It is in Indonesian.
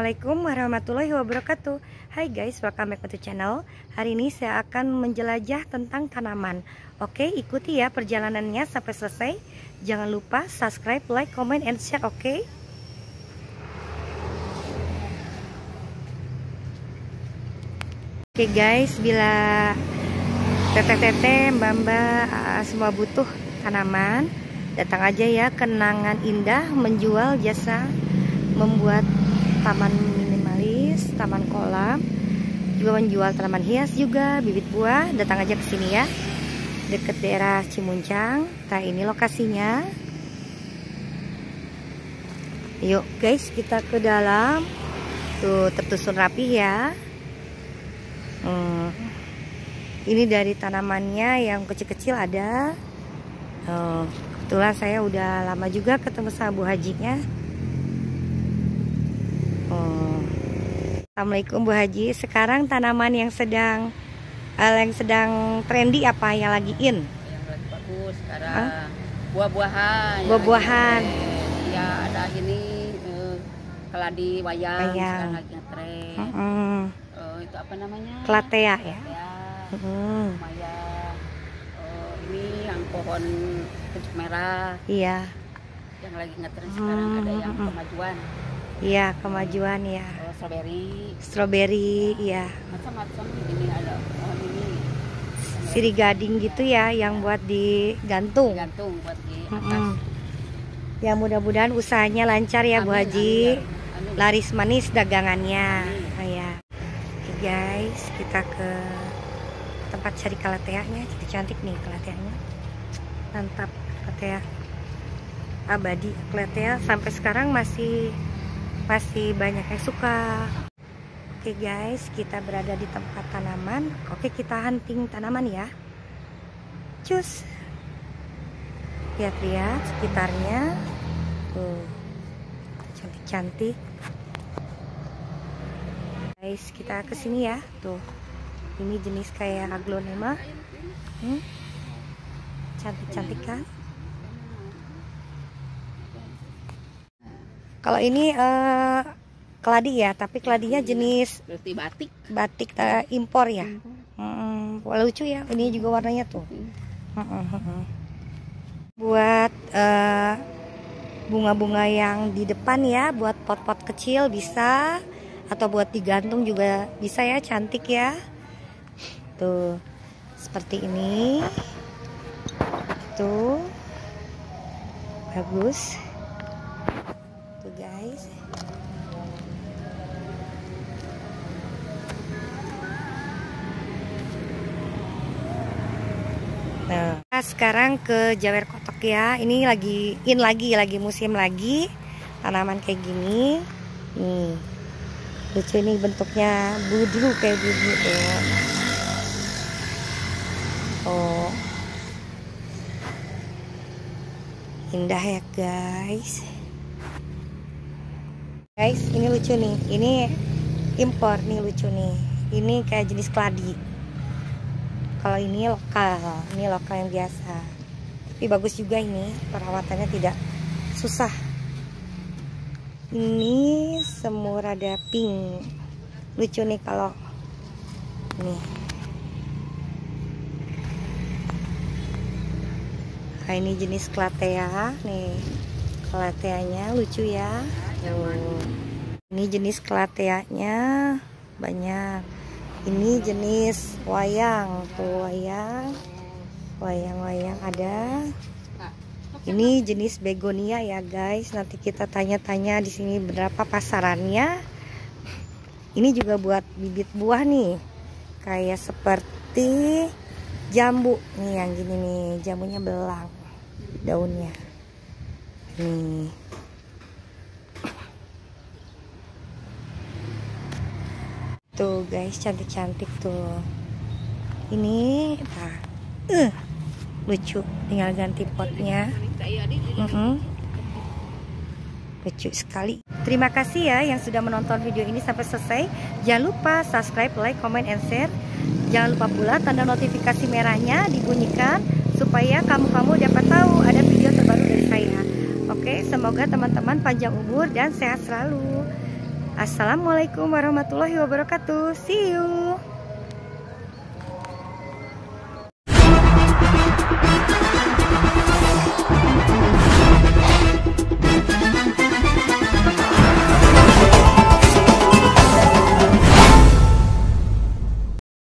Assalamualaikum warahmatullahi wabarakatuh. Hai guys, welcome back to channel. Hari ini saya akan menjelajah tentang tanaman. Oke, ikuti ya perjalanannya sampai selesai. Jangan lupa subscribe, like, comment, and share. Oke guys, bila teteh-teteh, mbak-mbak semua butuh tanaman, datang aja ya. Kenangan Indah menjual jasa membuat taman minimalis, taman kolam, juga menjual tanaman hias juga, bibit buah. Datang aja ke sini ya, deket daerah Cimuncang. Nah, ini lokasinya. Yuk guys, kita ke dalam. Tuh, tersusun rapi ya. Ini dari tanamannya yang kecil-kecil ada. Kebetulan saya udah lama juga ketemu sama Bu Hajinya. Assalamualaikum Bu Haji. Sekarang tanaman yang sedang trendy apa, yang lagi in? Yang lagi bagus sekarang buah-buahan. Buah-buahan. Ya ada ini keladi wayang. Sekarang lagi ngetren. Itu apa namanya? Kelatea ya. Lumayan. Ini yang pohon kencuk merah. Iya. Yang lagi ngetren sekarang ada yang kemajuan. Iya, kemajuan ya. Stroberi, iya. Macam-macam. Ini ada pohon ini. Siri gading gitu ya, yang buat digantung. Gantung buat di atas. Ya, mudah-mudahan usahanya lancar ya, Bu Haji. Amin. Laris manis dagangannya. Ya. Oke guys, kita ke tempat cari kalateanya. Jadi cantik nih kalateanya. Mantap, kalatea abadi. Kalatea sampai sekarang masih banyak yang suka. Oke guys, kita berada di tempat tanaman. Oke, kita hunting tanaman ya. Cus. Lihat-lihat sekitarnya. Tuh, cantik-cantik. Guys, kita ke sini ya. Tuh, ini jenis kayak aglonema. Cantik-cantik kan? Kalau ini keladi ya, tapi keladinya jenis batik impor ya. Lucu ya, ini juga warnanya tuh. Buat bunga-bunga yang di depan ya, buat pot-pot kecil bisa, atau buat digantung juga bisa ya, cantik ya. Tuh, seperti ini. Tuh, bagus. Tuh guys. Nah, sekarang ke Jawer Kotok ya. Ini lagi in lagi musim lagi. Tanaman kayak gini. Nih. Lucu nih bentuknya, budru kayak gini tuh. Oh. Indah ya guys. Guys, ini lucu nih. Ini impor nih, lucu nih. Ini kayak jenis keladi. Kalau ini lokal yang biasa. Tapi bagus juga ini, perawatannya tidak susah. Ini semur ada pink. Lucu nih kalau nih. Nah, ini jenis kelatea nih. Kelateanya lucu ya. Ini jenis kelateanya banyak. Ini jenis wayang, tuh wayang ada. Ini jenis begonia ya guys. Nanti kita tanya-tanya di sini berapa pasarannya. Ini juga buat bibit buah nih, kayak seperti jambu nih, yang gini nih, jambunya belang daunnya. Nih. Tuh guys, cantik-cantik tuh. Ini lucu, tinggal ganti potnya. Lucu sekali. Terima kasih ya yang sudah menonton video ini sampai selesai. Jangan lupa subscribe, like, comment, and share. Jangan lupa pula tanda notifikasi merahnya dibunyikan supaya kamu dapat tahu ada video terbaru dari saya. Oke, semoga teman-teman panjang umur dan sehat selalu. Assalamualaikum warahmatullahi wabarakatuh. See you.